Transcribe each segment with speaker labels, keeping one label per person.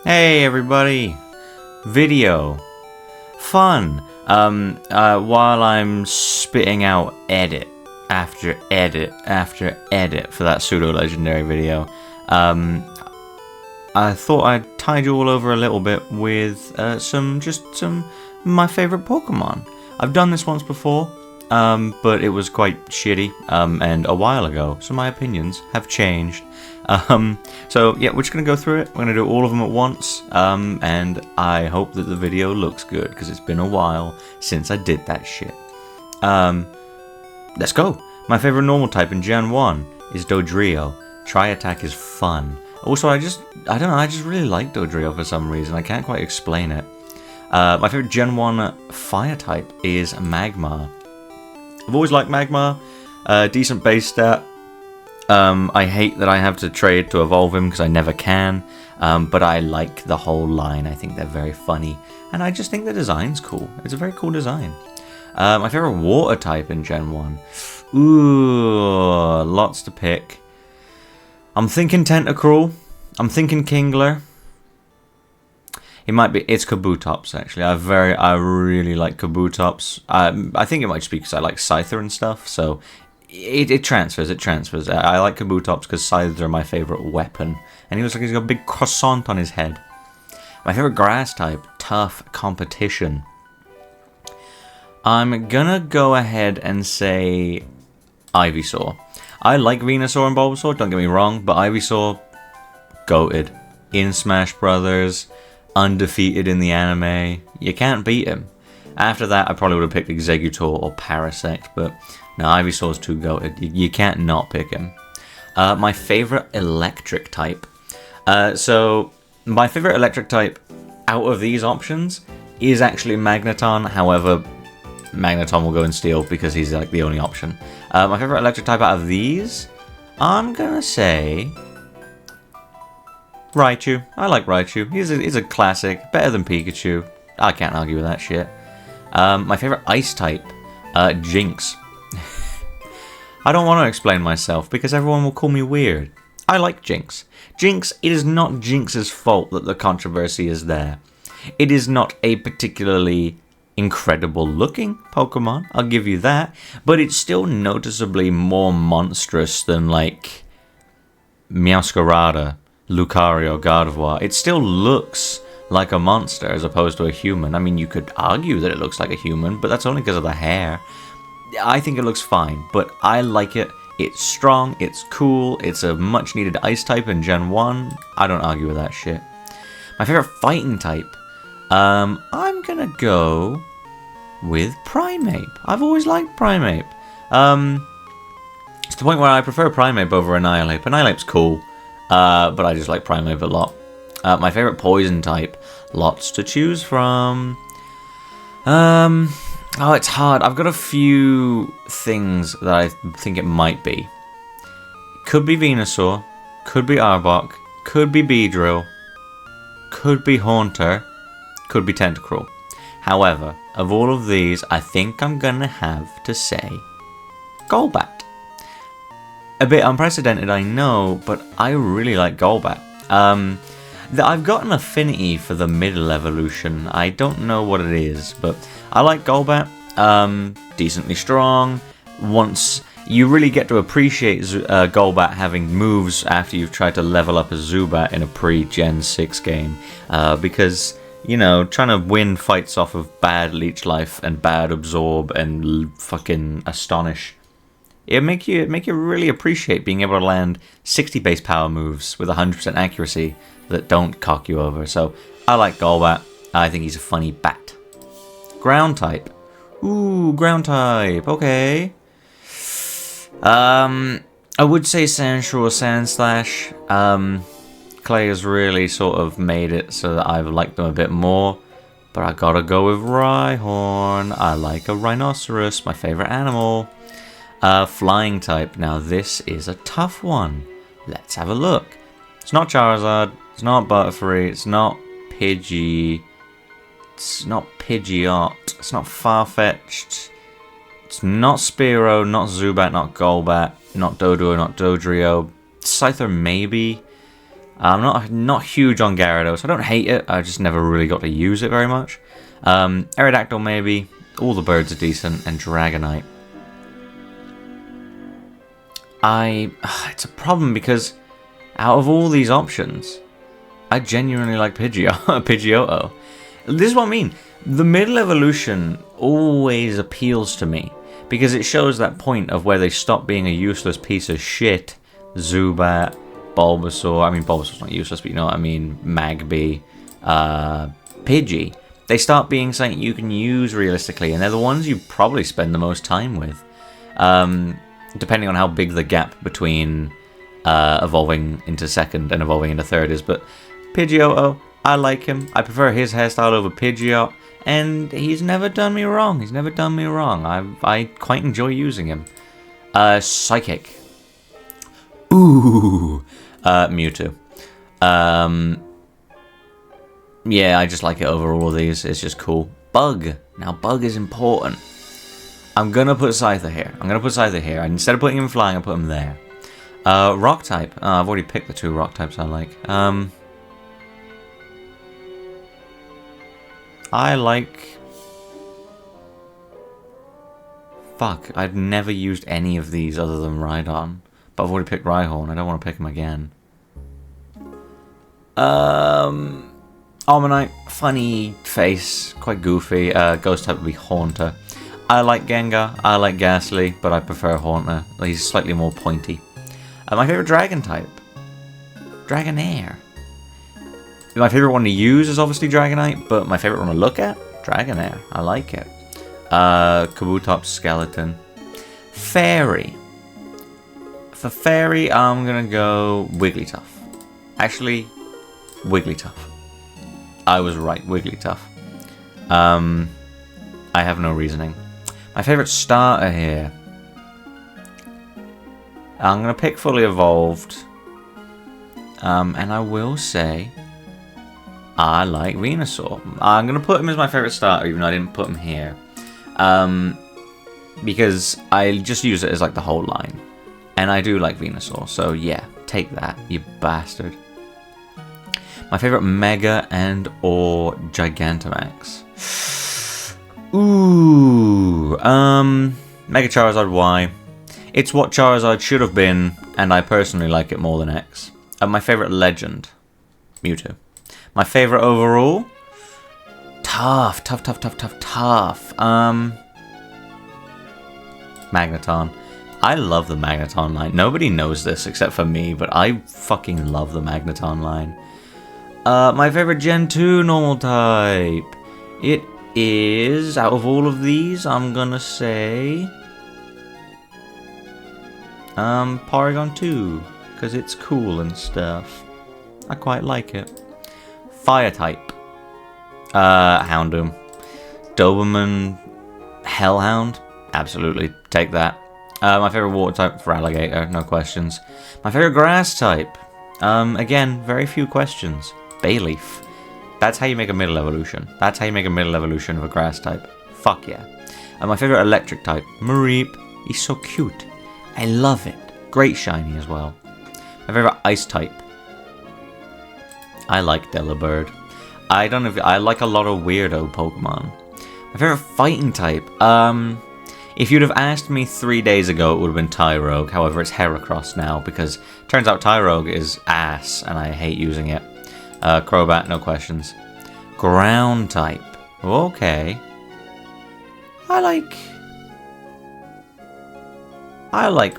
Speaker 1: Hey everybody! Video. Fun. While I'm spitting out edit after edit after edit for that pseudo-legendary video, I thought I'd tide you all over a little bit with some my favorite Pokemon. I've done this once before, but it was quite shitty, and a while ago, so my opinions have changed. So yeah, we're just gonna go through it. We're gonna do all of them at once, and I hope that the video looks good because it's been a while since I did that shit. Let's go. My favorite normal type in Gen 1 is Dodrio. Tri-attack is fun. Also, I don't know, I just really like Dodrio for some reason. I can't quite explain it. My favorite Gen 1 fire type is Magmar. I've always liked Magmar. Decent base stat. I hate that I have to trade to evolve him because I never can, but I like the whole line. I think they're very funny, and I just think the design's cool. It's a very cool design. My favorite water type in Gen 1. Ooh, lots to pick. I'm thinking Tentacruel. I'm thinking Kingler. It's Kabutops, actually. I really like Kabutops. I think it might just be because I like Scyther and stuff, so it transfers. I like Kabutops because Scythers are my favorite weapon, and he looks like he's got a big croissant on his head. My favorite grass type, tough competition. I'm gonna go ahead and say Ivysaur. I like Venusaur and Bulbasaur, don't get me wrong, but Ivysaur, goated. In Smash Brothers, undefeated in the anime. You can't beat him. After that, I probably would have picked Exeggutor or Parasect, but no, Ivysaur's too goated. You can't not pick him. My favorite electric type. So, my favorite electric type out of these options is actually Magneton. However, Magneton will go in Steel because he's like the only option. My favorite electric type out of these, I'm gonna say Raichu. I like Raichu. He's a classic, better than Pikachu. I can't argue with that shit. My favorite ice type, Jinx. I don't want to explain myself because everyone will call me weird. I like Jinx. Jinx, it is not Jinx's fault that the controversy is there. It is not a particularly incredible looking Pokemon, I'll give you that, but it's still noticeably more monstrous than like Meowscarada, Lucario, Gardevoir. It still looks like a monster as opposed to a human. I mean, you could argue that it looks like a human, but that's only because of the hair. I think it looks fine, but I like it. It's strong, it's cool, it's a much needed ice type in Gen 1. I don't argue with that shit. My favorite fighting type. I'm gonna go with Primeape. I've always liked Primeape. It's the point where I prefer Primeape over Annihilate. Annihilape's cool, but I just like Primeape a lot. My favorite poison type. Lots to choose from. Oh, it's hard. I've got a few things that I think it might be. Could be Venusaur. Could be Arbok. Could be Beedrill. Could be Haunter. Could be Tentacruel. However, of all of these, I think I'm gonna have to say Golbat. A bit unprecedented, I know, but I really like Golbat. I've got an affinity for the middle evolution. I don't know what it is, but I like Golbat. Decently strong. Once you really get to appreciate Golbat having moves after you've tried to level up a Zubat in a pre-Gen 6 game, because, you know, trying to win fights off of bad Leech Life and bad Absorb and fucking Astonish, it make you really appreciate being able to land 60 base power moves with 100% accuracy that don't cock you over. So I like Golbat. I think he's a funny bat. Ground type. Ooh, ground type. Okay. I would say Sandshrew or Sandslash. Clay has really sort of made it so that I've liked them a bit more. But I gotta go with Rhyhorn. I like a rhinoceros, my favorite animal. Flying type. Now this is a tough one. Let's have a look. It's not Charizard. It's not Butterfree. It's not Pidgey. It's not Pidgeot. It's not Farfetch'd. It's not Spearow. Not Zubat. Not Golbat. Not Doduo. Not Dodrio. Scyther maybe. I'm not huge on Gyarados. I don't hate it. I just never really got to use it very much. Aerodactyl maybe. All the birds are decent. And Dragonite. It's a problem because out of all these options, I genuinely like Pidgeotto. This is what I mean. The middle evolution always appeals to me because it shows that point of where they stop being a useless piece of shit. Zubat, Bulbasaur. I mean, Bulbasaur's not useless, but you know what I mean. Magby, Pidgey. They start being something you can use realistically, and they're the ones you probably spend the most time with. Depending on how big the gap between evolving into second and evolving into third is. But Pidgeotto, I like him. I prefer his hairstyle over Pidgeot, and he's never done me wrong. He's never done me wrong. I quite enjoy using him. Psychic. Ooh. Mewtwo. Yeah, I just like it over all of these. It's just cool. Bug. Now, Bug is important. I'm going to put Scyther here. Instead of putting him flying, I'll put him there. Rock type. I've already picked the 2 rock types I like. I like... Fuck, I've never used any of these other than Rhydon. But I've already picked Rhyhorn. I don't want to pick him again. Omanyte, funny face, quite goofy. Ghost type would be Haunter. I like Gengar, I like Ghastly, but I prefer Haunter. He's slightly more pointy. My favorite Dragon type? Dragonair. My favorite one to use is obviously Dragonite, but my favorite one to look at? Dragonair. I like it. Kabutops, Skeleton. Fairy. For Fairy, I'm gonna go Wigglytuff. Actually, Wigglytuff. I was right, Wigglytuff. I have no reasoning. My favorite starter here. I'm gonna pick Fully Evolved. And I will say I like Venusaur. I'm gonna put him as my favorite starter, even though I didn't put him here. Because I just use it as like the whole line. And I do like Venusaur, so yeah, take that, you bastard. My favorite Mega and or Gigantamax. Ooh, Mega Charizard Y. It's what Charizard should have been, and I personally like it more than X. My favorite Legend, Mewtwo. My favorite overall, tough. Magneton. I love the Magneton line. Nobody knows this except for me, but I fucking love the Magneton line. My favorite Gen 2 normal type. It is, out of all of these, I'm gonna say... Porygon 2. Because it's cool and stuff. I quite like it. Fire type. Houndoom. Doberman Hellhound. Absolutely. Take that. My favorite water type for Alligator. No questions. My favorite grass type. Again, very few questions. Bayleaf. That's how you make a middle evolution. That's how you make a middle evolution of a grass type. Fuck yeah. My favorite electric type. Mareep. He's so cute. I love it. Great shiny as well. My favorite ice type. I like Delibird. I don't know if I like a lot of weirdo Pokemon. My favorite fighting type. If you'd have asked me 3 days ago, it would have been Tyrogue. However, it's Heracross now because it turns out Tyrogue is ass and I hate using it. Crobat, no questions. Ground type. Okay. I like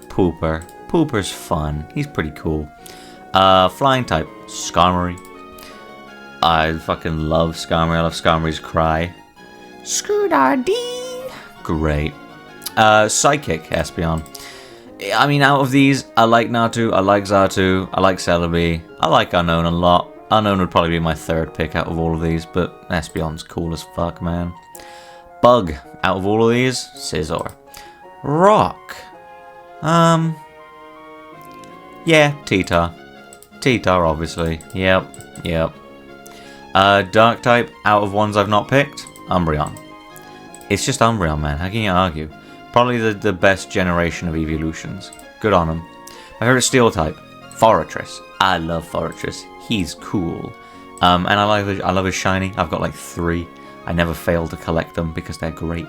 Speaker 1: Pooper. Pooper's fun. He's pretty cool. Flying type. Skarmory. I fucking love Skarmory. I love Skarmory's cry. Scooter-dee. Great. Psychic, Espeon. I mean, out of these, I like Natu, I like Xatu, I like Celebi, I like Unknown a lot. Unknown would probably be my third pick out of all of these, but Espeon's cool as fuck, man. Bug. Out of all of these, Scizor. Rock. Yeah, T-Tar. T-Tar, obviously. Yep. Dark type, out of ones I've not picked, Umbreon. It's just Umbreon, man. How can you argue? Probably the best generation of evolutions. Good on them. My favorite Steel type, Forretress. I love Fortress. He's cool. And I love his shiny. I've got like 3. I never fail to collect them because they're great.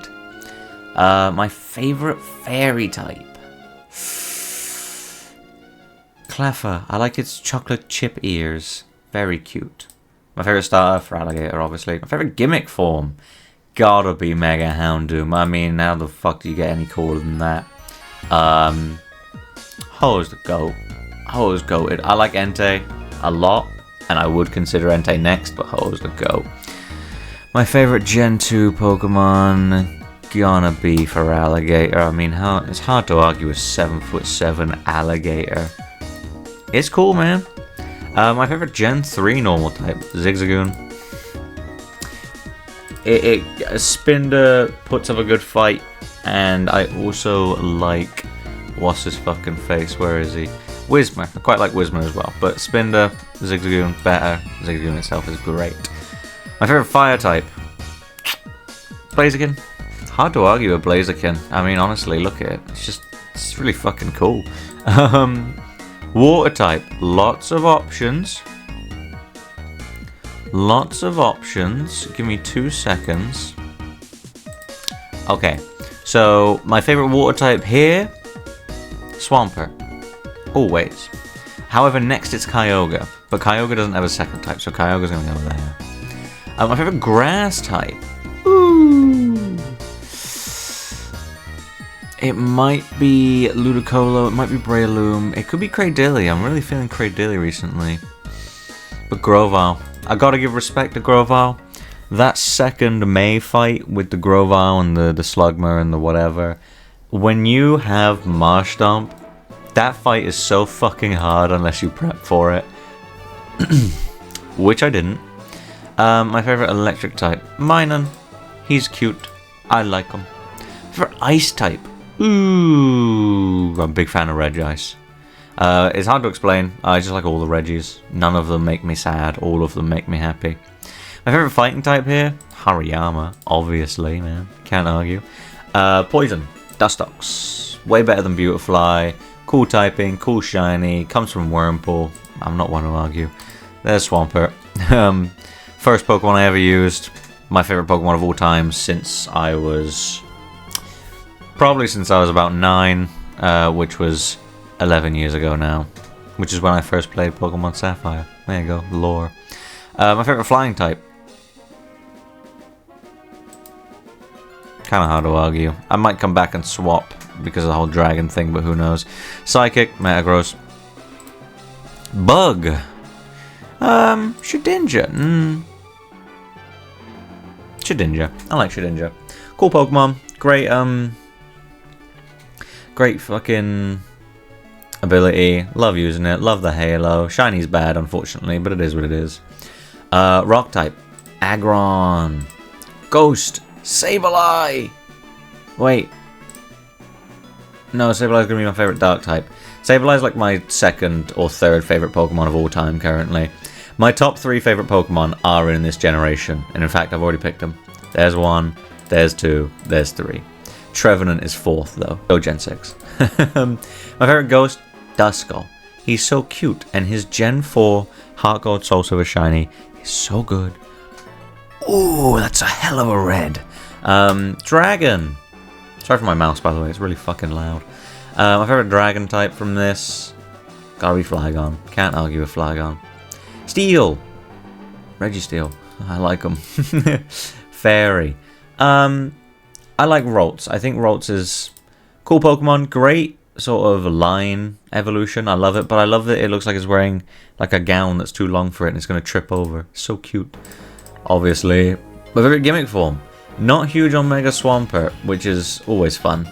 Speaker 1: My favorite fairy type. Cleffa. I like its chocolate chip ears. Very cute. My favorite starter for Alligator, obviously. My favorite gimmick form. Gotta be Mega Houndoom. I mean, how the fuck do you get any cooler than that? Ho-Oh's the GOAT. Ho-Oh's goated. I like Entei a lot, and I would consider Entei next, but Ho-Oh's the GOAT. My favorite Gen 2 Pokemon gonna be for Alligator. I mean, it's hard to argue with 7'7" Alligator. It's cool, man. My favorite Gen 3 normal type, Zigzagoon. Spinder puts up a good fight, and I also like, what's his fucking face? Where is he? Whismur. I quite like Whismur as well, but Spinder, Zigzagoon, better. Zigzagoon itself is great. My favorite fire type, Blaziken. Hard to argue with Blaziken. I mean, honestly, look at it. It's really fucking cool. Water type, lots of options. Lots of options. Give me 2 seconds. Okay, so my favorite water type here, Swampert. Always. However, next it's Kyogre, but Kyogre doesn't have a second type, so Kyogre's gonna go there. My favorite grass type. Ooh. It might be Ludicolo, it might be Breloom, it could be Cradily. I'm really feeling Cradily recently. But Grovyle. I gotta give respect to Grovyle. That second May fight with the Grovyle and the Slugma and the whatever. When you have Marshtomp, that fight is so fucking hard unless you prep for it. Which I didn't. My favorite electric type, Minun. He's cute. I like him. For ice type. Ooh, I'm a big fan of Regice. It's hard to explain. I just like all the Regis. None of them make me sad. All of them make me happy. My favorite fighting type here, Hariyama. Obviously, man. Can't argue. Poison. Dustox. Way better than Beautifly. Cool typing. Cool shiny. Comes from Wurmple. I'm not one to argue. There's Swampert. First Pokemon I ever used. My favorite Pokemon of all time since I was... Probably since I was about 9, which was 11 years ago now. Which is when I first played Pokemon Sapphire. There you go, lore. My favorite flying type. Kinda hard to argue. I might come back and swap because of the whole dragon thing, but who knows. Psychic, Metagross. Bug. Shedinja. Shedinja. I like Shedinja. Cool Pokemon. Great, great fucking ability. Love using it. Love the halo. Shiny's bad, unfortunately, but it is what it is. Rock type. Aggron. Ghost. Sableye. Wait. No, Sableye's gonna be my favorite dark type. Sableye's like my second or third favorite Pokemon of all time currently. My top 3 favorite Pokemon are in this generation, and in fact, I've already picked them. There's 1, there's 2, there's 3. Trevenant is 4th though. Go Gen 6. My favorite ghost, Duskull. He's so cute, and his Gen 4 Heart Gold Soul Silver Shiny is so good. Ooh, that's a hell of a red. Dragon. Sorry for my mouse, by the way. It's really fucking loud. My favorite dragon type from this, gotta be Flygon. Can't argue with Flygon. Steel. Registeel. I like them. Fairy. I like Ralts. I think Ralts is cool Pokemon. Great sort of line evolution. I love it, but I love that it looks like it's wearing like a gown that's too long for it and it's going to trip over. So cute. Obviously. My favorite gimmick form. Not huge on Mega Swampert, which is always fun.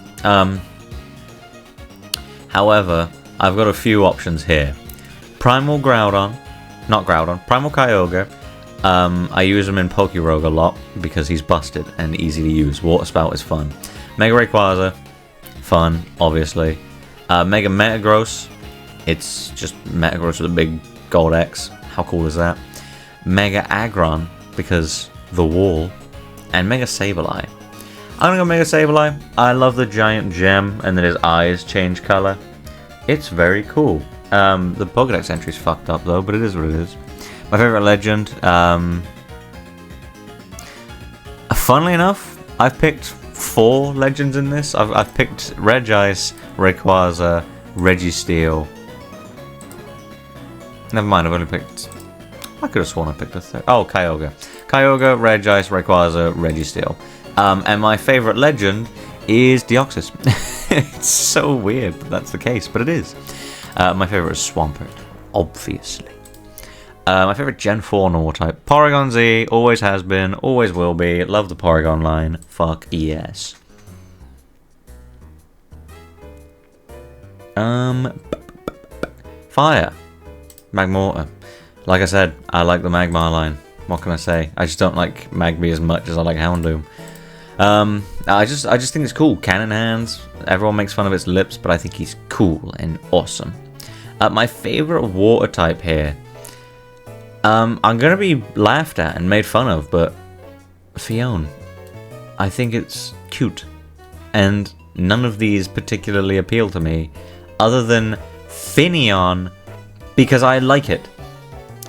Speaker 1: However, I've got a few options here. Primal Groudon. Not Groudon. Primal Kyogre. I use him in Pokerogue a lot because he's busted and easy to use. Water Spout is fun. Mega Rayquaza. Fun, obviously. Mega Metagross. It's just Metagross with a big gold X. How cool is that? Mega Aggron because the wall. And Mega Sableye. I'm gonna go Mega Sableye. I love the giant gem and then his eyes change color. It's very cool. The Pokédex entry's fucked up though, but it is what it is. My favorite legend. Funnily enough, I've picked 4 legends in this. I've picked Regice, Rayquaza, Registeel. Never mind, I've only picked... I could have sworn I picked a third. Oh, Kyogre. Kyogre, Regice, Rayquaza, Registeel. And my favorite legend is Deoxys. It's so weird that that's the case, but it is. My favorite is Swampert, obviously. My favorite Gen 4 normal type. Porygon Z, always has been, always will be. Love the Porygon line. Fuck yes. Fire. Magmortar. Like I said, I like the Magmar line. What can I say? I just don't like Magby as much as I like Houndoom. I just think it's cool. Cannon hands. Everyone makes fun of its lips, but I think he's cool and awesome. My favorite water type here. I'm gonna be laughed at and made fun of, but Fion. I think it's cute, and none of these particularly appeal to me, other than Finneon, because I like it.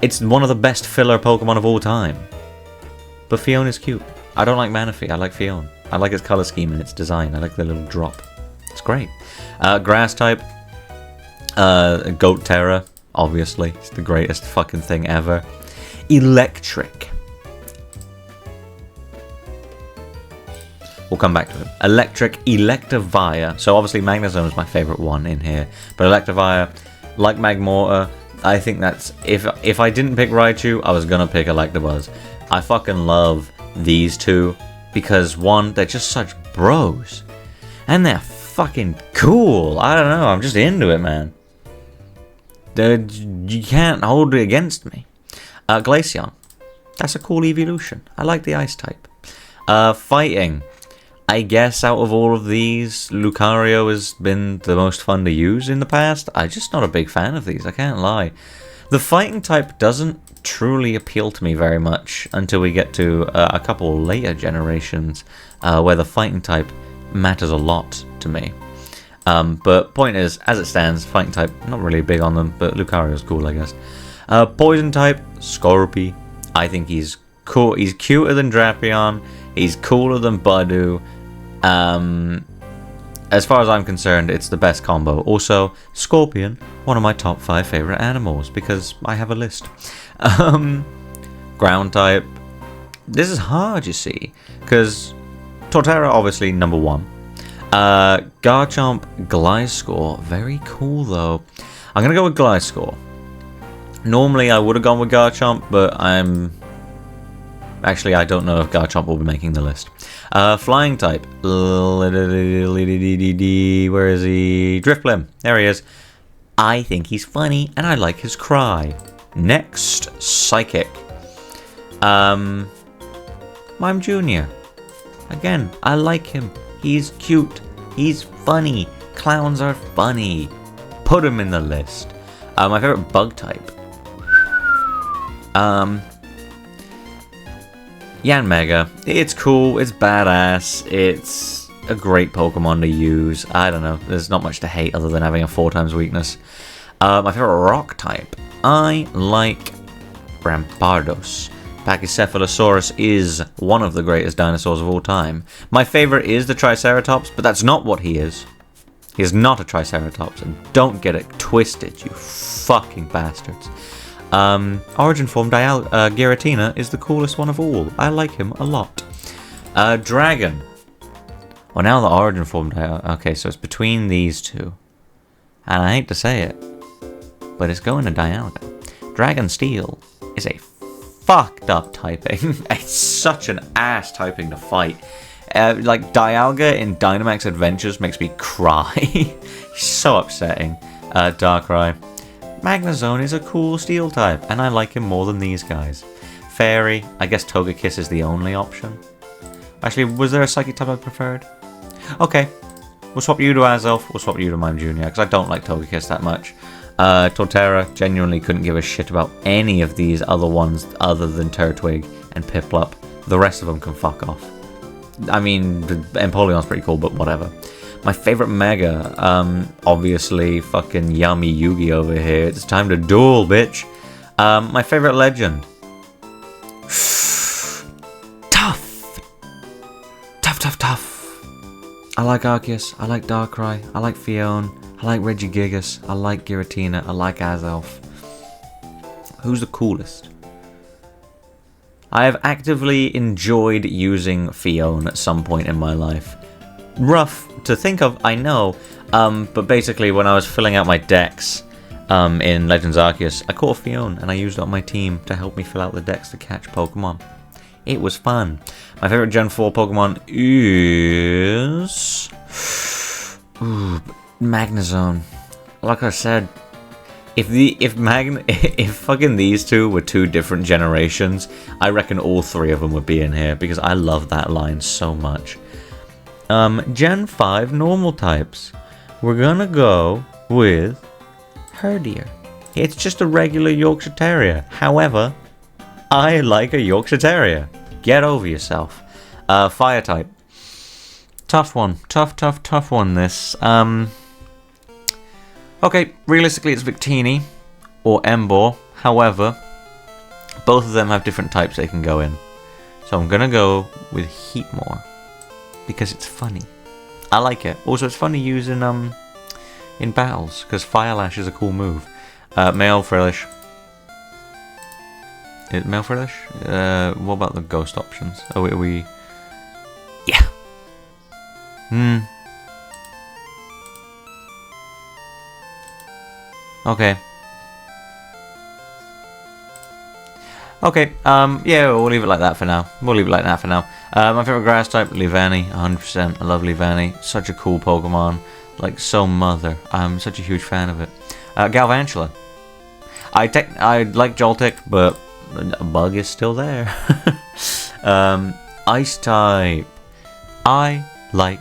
Speaker 1: It's one of the best filler Pokemon of all time. But Fion is cute. I don't like Manaphy, I like Fion. I like its color scheme and its design. I like the little drop. It's great. Grass type. Goat Terra, obviously. It's the greatest fucking thing ever. Electric. We'll come back to it. Electric Electivire. So obviously Magnezone is my favorite one in here. But Electivire, like Magmortar, I think that's... If I didn't pick Raichu, I was gonna pick Electabuzz. I fucking love these two. Because one, they're just such bros. And they're fucking cool. I don't know, I'm just into it, man. You can't hold it against me. Glaceon. That's a cool evolution. I like the ice type. Fighting. I guess out of all of these, Lucario has been the most fun to use in the past. I'm just not a big fan of these, I can't lie. The fighting type doesn't truly appeal to me very much until we get to a couple later generations where the fighting type matters a lot to me. But point is, as it stands, fighting type, not really big on them, but Lucario's cool, I guess. Poison type, Scorpy. I think he's cool. He's cuter than Drapion. He's cooler than Budew. As far as I'm concerned, it's the best combo. Also, Scorpion, one of my top 5 favorite animals, because I have a list. Ground type. This is hard, you see, because Torterra, obviously, number 1. Garchomp, Gliscor, very cool though. I'm gonna go with Gliscor. Normally I would have gone with Garchomp, but actually I don't know if Garchomp will be making the list. Flying type. Where is he? Drifblim. There he is. I think he's funny and I like his cry. Next, Psychic. Mime Jr. Again, I like him. He's cute. He's funny. Clowns are funny. Put him in the list. My favorite bug type. Yanmega. It's cool. It's badass. It's a great Pokemon to use. I don't know. There's not much to hate other than having a 4x weakness. My favorite rock type. I like Rampardos. Pachycephalosaurus is one of the greatest dinosaurs of all time. My favorite is the Triceratops, but that's not what he is. He is not a Triceratops, and don't get it twisted, you fucking bastards. Origin form Giratina is the coolest one of all. I like him a lot. Dragon. Well, now the origin form okay, so it's between these two. And I hate to say it, but it's going to Dialga. Dragon Steel is a fucked up typing. It's such an ass typing to fight. Like Dialga in Dynamax Adventures makes me cry. So upsetting. Darkrai. Magnezone is a cool steel type, and I like him more than these guys. Fairy. I guess Togekiss is the only option. Actually, was there a psychic type I preferred? Okay. We'll swap you to Azelf. We'll swap you to Mime Jr. because I don't like Togekiss that much. Torterra, genuinely couldn't give a shit about any of these other ones other than Turtwig and Piplup. The rest of them can fuck off. I mean, Empoleon's pretty cool, but whatever. My favorite Mega, obviously fucking Yummy Yugi over here. It's time to duel, bitch. My favorite Legend. Tough. I like Arceus, I like Darkrai, I like Fion, I like Regigigas, I like Giratina, I like Azelf. Who's the coolest? I have actively enjoyed using Fion at some point in my life. Rough to think of, I know, but basically when I was filling out my decks in Legends Arceus, I caught a Fion and I used it on my team to help me fill out the decks to catch Pokemon. It was fun. My favorite Gen 4 Pokemon is... Magnezone. Like I said, if fucking these two were two different generations, I reckon all three of them would be in here because I love that line so much. Gen 5 normal types. We're gonna go with Herdier. It's just a regular Yorkshire Terrier. However, I like a Yorkshire Terrier. Get over yourself. Fire type. Tough one. Tough one, this. Okay, realistically it's Victini or Emboar. However, both of them have different types they can go in. So I'm gonna go with Heatmore. Because it's funny. I like it. Also, it's funny using in battles, because Fire Lash is a cool move. Male Frillish. Male Frillish? What about the ghost options? Oh, are we... Yeah. Okay. Okay, yeah, we'll leave it like that for now. My favorite grass type, Leavanny, 100%. I love Leavanny. Such a cool Pokemon. Like, so mother. I'm such a huge fan of it. Galvantula. I like Joltik, but a bug is still there. Ice type. I like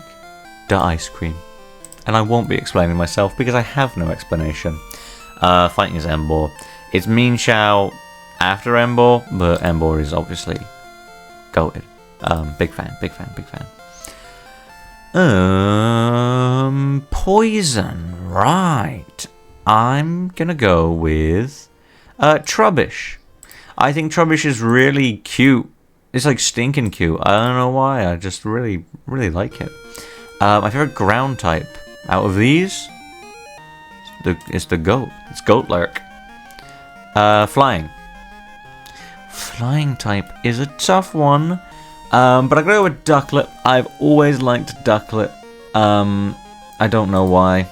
Speaker 1: the ice cream. And I won't be explaining myself because I have no explanation. Fighting is Emboar. It's Mean Shao after Emboar, but Emboar is obviously goated. Big fan. Poison, right. I'm gonna go with Trubbish. I think Trubbish is really cute. It's like stinking cute. I don't know why. I just really like it. My favorite ground type out of these, it's the goat. It's Goatlurk. Flying. Flying type is a tough one. But I go with Ducklet. I've always liked Ducklet. I don't know why.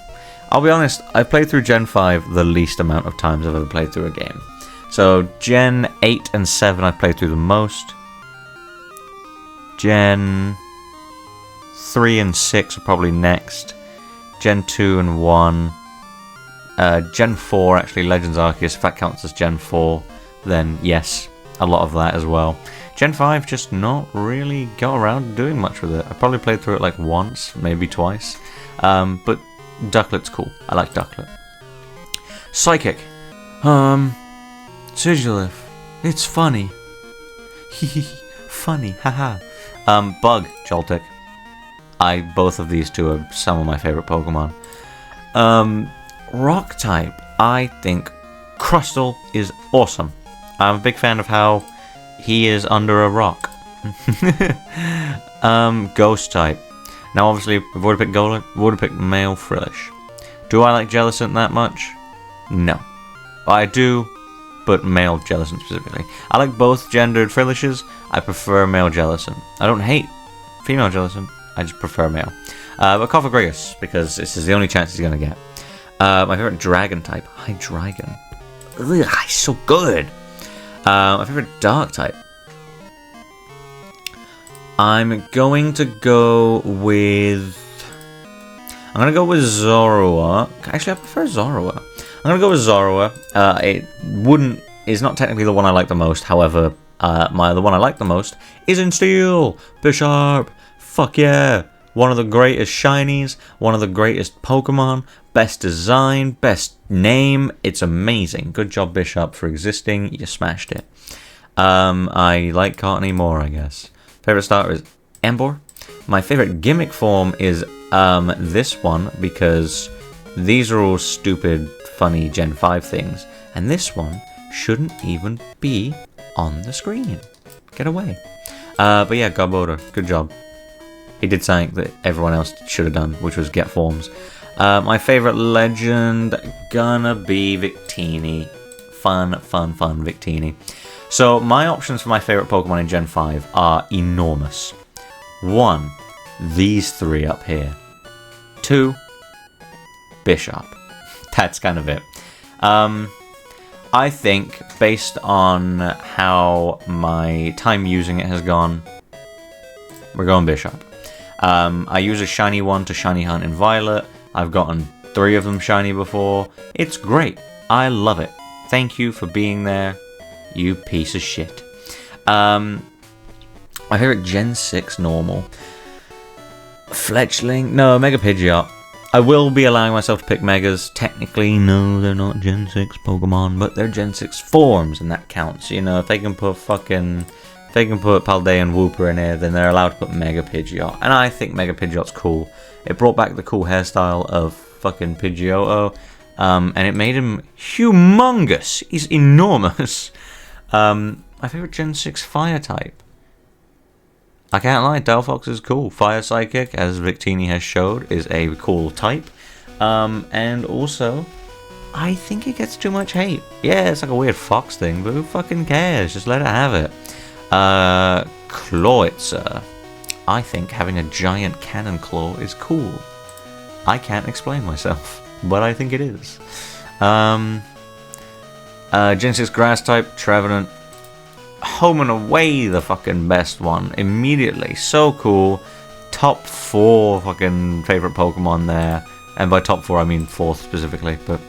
Speaker 1: I'll be honest, I've played through Gen 5 the least amount of times I've ever played through a game. So Gen 8 and 7 I've played through the most. Gen 3 and 6 are probably next. Gen 2 and 1. Gen 4, actually, Legends Arceus, if that counts as Gen 4, then yes, a lot of that as well. Gen 5, just not really got around to doing much with it. I probably played through it like once, maybe twice. But Ducklet's cool. I like Ducklet. Psychic. Sigilyph. It's funny. Funny, haha. Bug, Joltik. Both of these two are some of my favorite Pokemon. Rock type. I think Crustle is awesome. I'm a big fan of how he is under a rock. Ghost type. Now, obviously, we've already picked Golem. We've already picked male Frillish. Do I like Jellicent that much? No. I do, but male Jellicent specifically. I like both gendered Frillishes. I prefer male Jellicent. I don't hate female Jellicent. I just prefer male. But Cofagrigus, because this is the only chance he's going to get. My favorite dragon type. Hydreigon. Ugh, he's so good. My favorite dark type. I'm going to go with Zoroark. Actually, I prefer Zoroark. I'm going to go with Zoroark. It's not technically the one I like the most. However, the one I like the most is in Steel. Bisharp. Fuck yeah. One of the greatest shinies. One of the greatest Pokemon. Best design. Best name. It's amazing. Good job, Bisharp, for existing. You smashed it. I like Courtney more, I guess. Favorite starter is Emboar. My favorite gimmick form is This one, because these are all stupid, funny Gen 5 things, and this one shouldn't even be on the screen. Get away. But yeah, Garbodor, good job. He did something that everyone else should have done, which was get forms. My favourite legend, gonna be Victini. Fun Victini. So my options for my favourite Pokemon in Gen 5 are enormous. 1, these 3 up here. 2, Bishop. That's kind of it. I think, based on how my time using it has gone, we're going Bishop. I use a shiny one to shiny hunt in Violet. I've gotten 3 of them shiny before. It's great. I love it. Thank you for being there, you piece of shit. My favorite Gen 6 normal. Fletchling? No, Mega Pidgeot. I will be allowing myself to pick Megas. Technically, no, they're not Gen 6 Pokemon, but they're Gen 6 forms, and that counts. You know, if they can put Paldean Wooper in here, then they're allowed to put Mega Pidgeot. And I think Mega Pidgeot's cool. It brought back the cool hairstyle of fucking Pidgeotto, and it made him humongous. He's enormous. My favorite Gen 6 Fire type. I can't lie, Delphox is cool. Fire Psychic, as Victini has showed, is a cool type. And also, I think it gets too much hate. Yeah, it's like a weird fox thing, but who fucking cares? Just let it have it. Clawitzer. I think having a giant cannon claw is cool. I can't explain myself, but I think it is. Gen 6 Grass type, Trevenant. Home and away the fucking best one. Immediately. So cool. Top 4 fucking favourite Pokemon there. And by top 4 I mean 4th specifically. But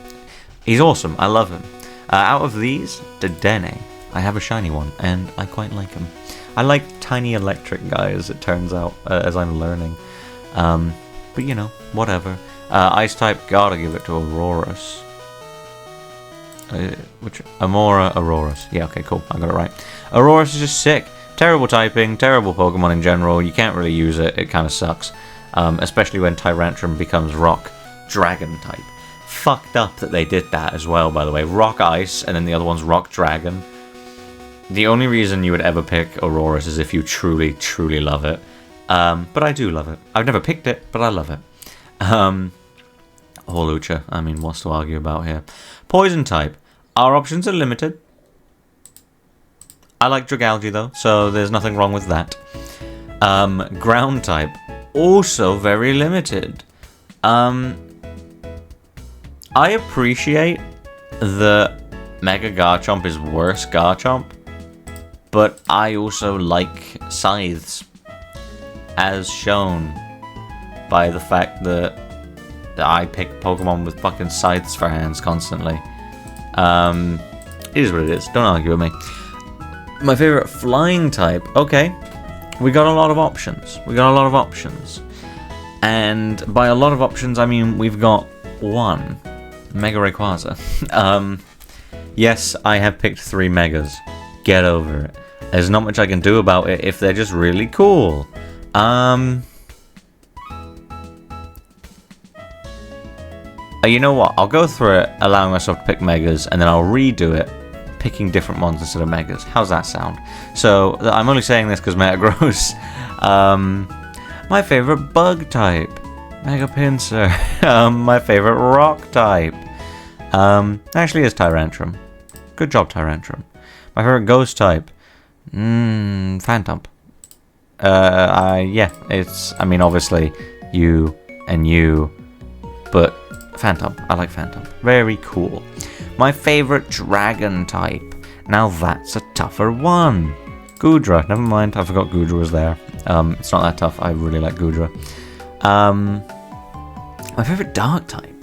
Speaker 1: he's awesome. I love him. Out of these, Dedenne. I have a shiny one and I quite like him. I like tiny electric guys, it turns out, as I'm learning. But you know, whatever. Ice type, gotta give it to Aurorus. Aurorus. Yeah, okay, cool. I got it right. Aurorus is just sick. Terrible typing, terrible Pokemon in general. You can't really use it. It kind of sucks. Especially when Tyrantrum becomes Rock Dragon type. Fucked up that they did that as well, by the way. Rock Ice, and then the other one's Rock Dragon. The only reason you would ever pick Aurorus is if you truly, truly love it. But I do love it. I've never picked it, but I love it. Hawlucha. I mean, what's to argue about here? Poison type. Our options are limited. I like Dragalge though, so there's nothing wrong with that. Ground type. Also very limited. I appreciate that Mega Garchomp is worse Garchomp, but I also like Scythes, as shown by the fact that I pick Pokemon with fucking Scythes for hands constantly. It is what it is. Don't argue with me. My favorite flying type. Okay, we got a lot of options. And by a lot of options, I mean we've got 1. Mega Rayquaza. Yes, I have picked 3 Megas. Get over it. There's not much I can do about it if they're just really cool. You know what? I'll go through it, allowing myself to pick Megas, and then I'll redo it, picking different ones instead of Megas. How's that sound? So, I'm only saying this because Metagross. My favorite Bug type. Mega Pinsir. My favorite Rock type. Actually is Tyrantrum. Good job, Tyrantrum. My favorite Ghost type. Phantom. Yeah, it's, I mean, obviously, you and you, but Phantom. I like Phantom. Very cool. My favorite Dragon type. Now that's a tougher one. Goodra. Never mind, I forgot Goodra was there. It's not that tough. I really like Goodra. My favorite Dark type.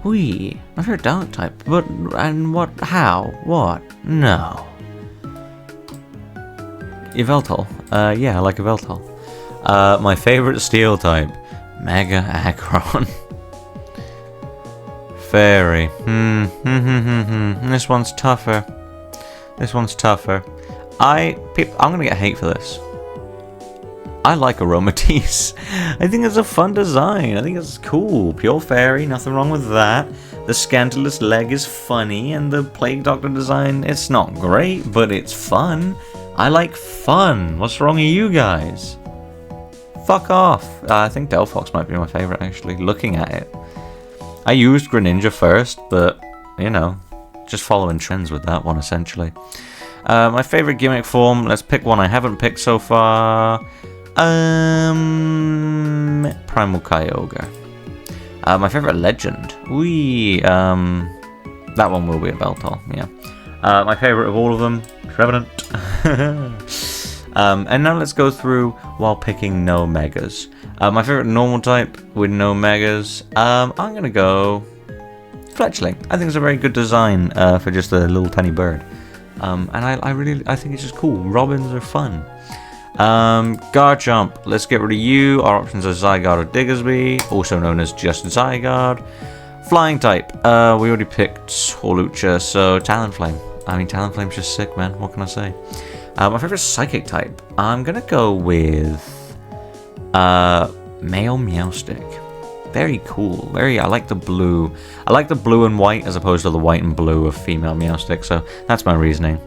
Speaker 1: Whee. My favorite Dark type. But, and what? How? What? No. Yveltal. Yeah, I like Yveltal. My favorite Steel type. Mega Aggron. Fairy. This one's tougher. I'm gonna get hate for this. I like Aromatisse. I think it's a fun design. I think it's cool. Pure Fairy, nothing wrong with that. The Scandalous leg is funny, and the Plague Doctor design, it's not great, but it's fun. I like fun. What's wrong with you guys? Fuck off. I think Delphox might be my favourite, actually, looking at it. I used Greninja first, but, you know, just following trends with that one, essentially. My favourite gimmick form, let's pick one I haven't picked so far. Primal Kyogre. My favourite legend. That one will be a Beltor, yeah. My favourite of all of them, Trevenant. And now let's go through while picking no megas. My favourite normal type with no megas. I'm gonna go Fletchling. I think it's a very good design for just a little tiny bird. And I think it's just cool. Robins are fun. Garchomp, let's get rid of you. Our options are Zygarde or Diggersby, also known as just Zygarde. Flying type, we already picked Hawlucha, so Talonflame. I mean, Talonflame's just sick, man. What can I say? My favorite psychic type, I'm gonna go with male Meowstic. Very cool. I like the blue. I like the blue and white as opposed to the white and blue of female Meowstic, so that's my reasoning.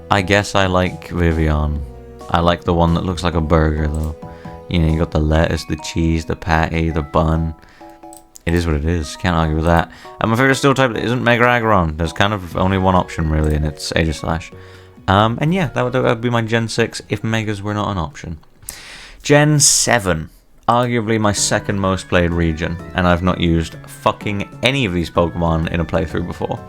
Speaker 1: I guess I like Vivian. I like the one that looks like a burger, though. You know, you got the lettuce, the cheese, the patty, the bun. It is what it is. Can't argue with that. And my favorite steel type that isn't Mega Aggron. There's kind of only one option, really, and it's Aegislash. And yeah, that would be my Gen 6 if Megas were not an option. Gen 7. Arguably my second most played region, and I've not used fucking any of these Pokemon in a playthrough before.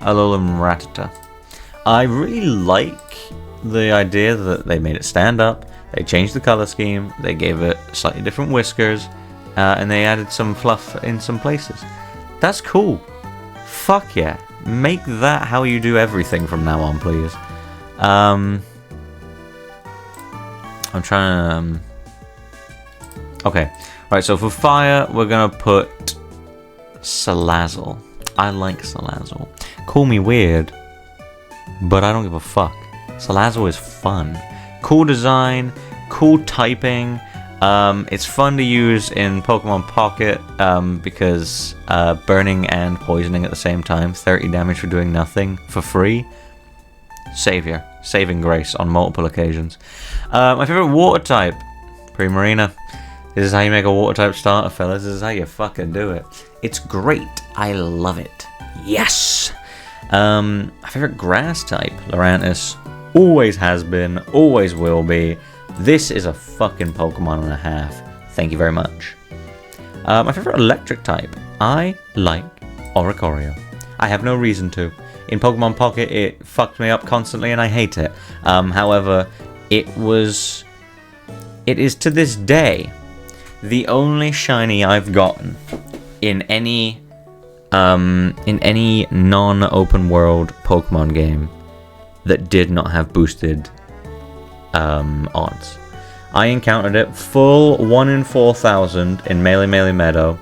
Speaker 1: Alolan Rattata. I really like the idea that they made it stand up, they changed the color scheme, they gave it slightly different whiskers, and they added some fluff in some places. That's cool. Fuck yeah. Make that how you do everything from now on, please. I'm trying to... Okay. Right, so for fire, we're going to put Salazzle. I like Salazzle. Call me weird, but I don't give a fuck. Salazzle is fun. Cool design, cool typing. It's fun to use in Pokemon Pocket because burning and poisoning at the same time. 30 damage for doing nothing for free. Savior. Saving grace on multiple occasions. My favorite water type, Primarina. This is how you make a water type starter, fellas. This is how you fucking do it. It's great. I love it. Yes! My favorite grass type, Lurantis. Always has been, always will be. This is a fucking Pokemon and a half. Thank you very much. My favorite electric type. I like Oricorio. I have no reason to. In Pokemon Pocket, it fucked me up constantly and I hate it. However, it is to this day the only shiny I've gotten in any non-open world Pokemon game that did not have boosted odds. I encountered it full 1 in 4,000 in Melee Meadow,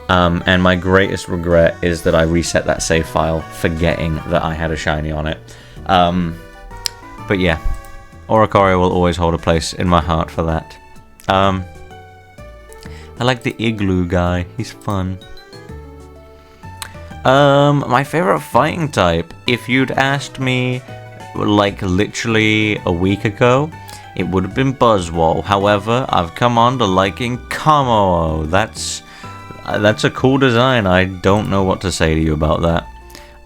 Speaker 1: and my greatest regret is that I reset that save file forgetting that I had a shiny on it. But yeah, Oricorio will always hold a place in my heart for that. I like the Igloo guy, he's fun. My favorite fighting type, if you'd asked me like literally a week ago, it would have been Buzzwole. However, I've come on to liking Kammo. That's a cool design. I don't know what to say to you about that.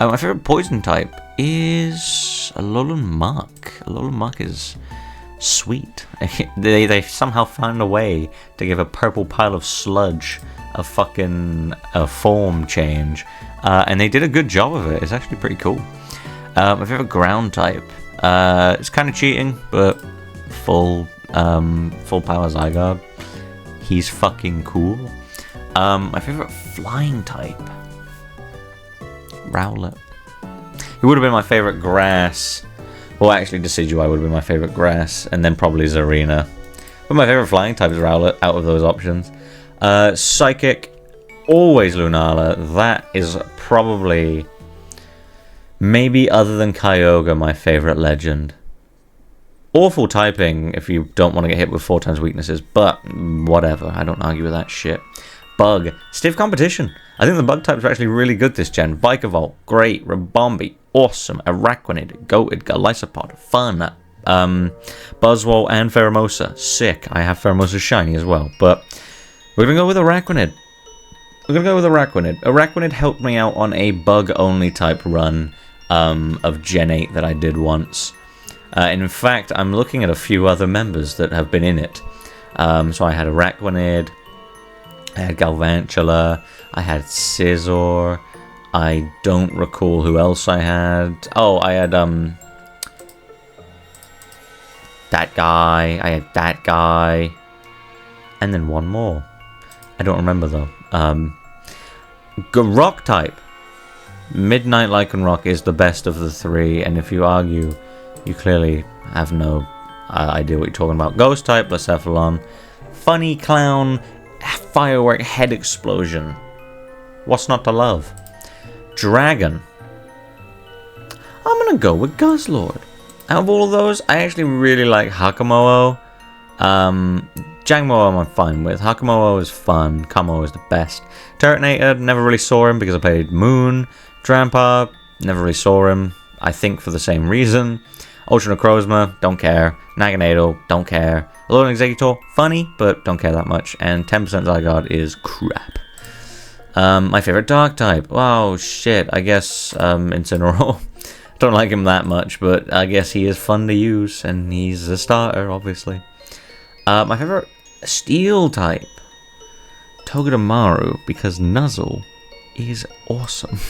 Speaker 1: My favorite poison type is Alolan Muck. Alolan Muck is sweet. they somehow found a way to give a purple pile of sludge a fucking form change. And they did a good job of it. It's actually pretty cool. My favorite ground type. It's kind of cheating, but full power Zygarde. He's fucking cool. My favorite flying type. Rowlet. He would have been my favorite grass. Well, actually, Decidueye would have been my favorite grass, and then probably Zarina. But my favorite flying type is Rowlet out of those options. Psychic. Always Lunala. That is probably, maybe other than Kyogre, my favorite legend. Awful typing if you don't want to get hit with 4 times weaknesses, but whatever. I don't argue with that shit. Bug. Stiff competition. I think the bug types are actually really good this gen. Vikavolt, great. Rabombi, awesome. Araquanid, goated. Golisopod, fun. Buzzwole and Pheromosa, sick. I have Pheromosa shiny as well, but we're going to go with Araquanid. Araquanid helped me out on a bug-only type run of Gen 8 that I did once. And in fact, I'm looking at a few other members that have been in it. So I had Araquanid, I had Galvantula, I had Scizor, I don't recall who else I had. Oh, I had that guy, I had that guy, and then one more. I don't remember though. Rock type. Midnight Lycanroc is the best of the 3, and if you argue, you clearly have no idea what you're talking about. Ghost type, Blacephalon. Funny Clown, Firework Head Explosion. What's not to love? Dragon. I'm gonna go with Guzzlord. Out of all of those, I actually really like Hakamoa. Jangmo-o I'm fine with. Hakamoa is fun. Kamo is the best. Turtonator, never really saw him because I played Moon. Drampa, never really saw him. I think for the same reason. Ultra Necrozma, don't care. Naganadel, don't care. Alolan Exeggutor, funny, but don't care that much. And 10% Zygarde is crap. My favorite Dark type. Wow, shit. I guess Incineroar. Don't like him that much, but I guess he is fun to use, and he's a starter, obviously. My favorite Steel type. Togedemaru, because Nuzzle is awesome.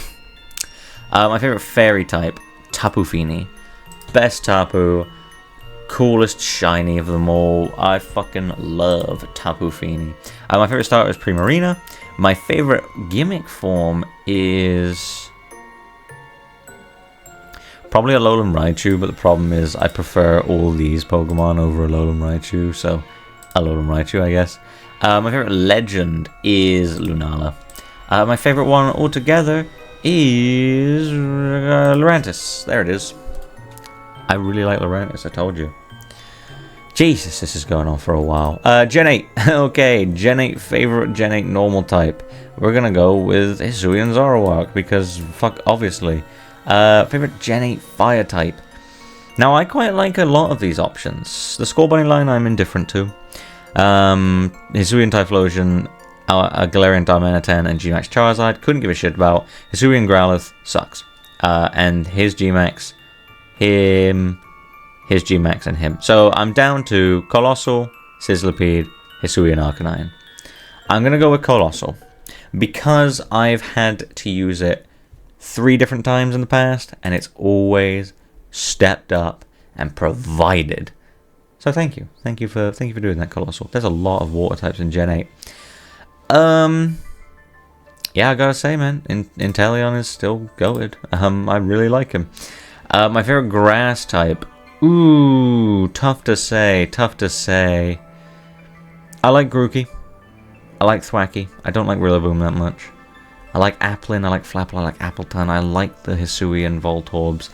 Speaker 1: My favorite Fairy type. Tapu Fini. Best Tapu. Coolest shiny of them all. I fucking love Tapu Fini. My favorite starter is Primarina. My favorite gimmick form is probably a Alolan Raichu, but the problem is I prefer all these Pokemon over Alolan Raichu, so Alolan Raichu, I guess. My favorite legend is Lunala. My favorite one altogether is Lurantis. There it is. I really like Lurantis, I told you. Jesus, this is going on for a while. Gen 8. Okay, Gen 8 favorite Gen 8 normal type. We're gonna go with Hisuian Zoroark because, fuck, obviously. Favorite Gen 8 fire type. Now, I quite like a lot of these options. The Scorbunny line I'm indifferent to. Hisuian Typhlosion, Galarian Darmanitan, and Gmax Charizard. Couldn't give a shit about. Hisuian Growlithe sucks. And his Gmax, him, his Gmax, and him. So I'm down to Colossal, Sizzlipede, Hisuian Arcanine. I'm going to go with Colossal because I've had to use it 3 different times in the past, and it's always stepped up and provided. So thank you for doing that, Colossal. There's a lot of water types in Gen 8. Yeah, I gotta say, man, Inteleon is still goated. I really like him. My favorite grass type. Ooh, tough to say. I like Grookey. I like Thwackey. I don't like Rillaboom that much. I like Applin, I like Flapple, I like Appletun, I like the Hisuian Voltorbs,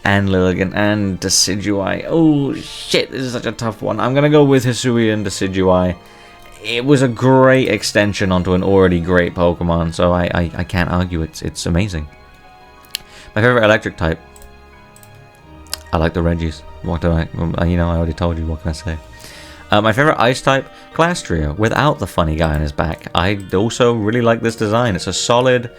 Speaker 1: and Lilligant, and Decidueye. Oh shit, this is such a tough one. I'm gonna go with Hisuian Decidueye. It was a great extension onto an already great Pokemon, so I can't argue, it's amazing. My favorite electric type. I like the Regis. What do I already told you, what can I say? My favorite ice type, Glastria, without the funny guy on his back. I also really like this design. It's a solid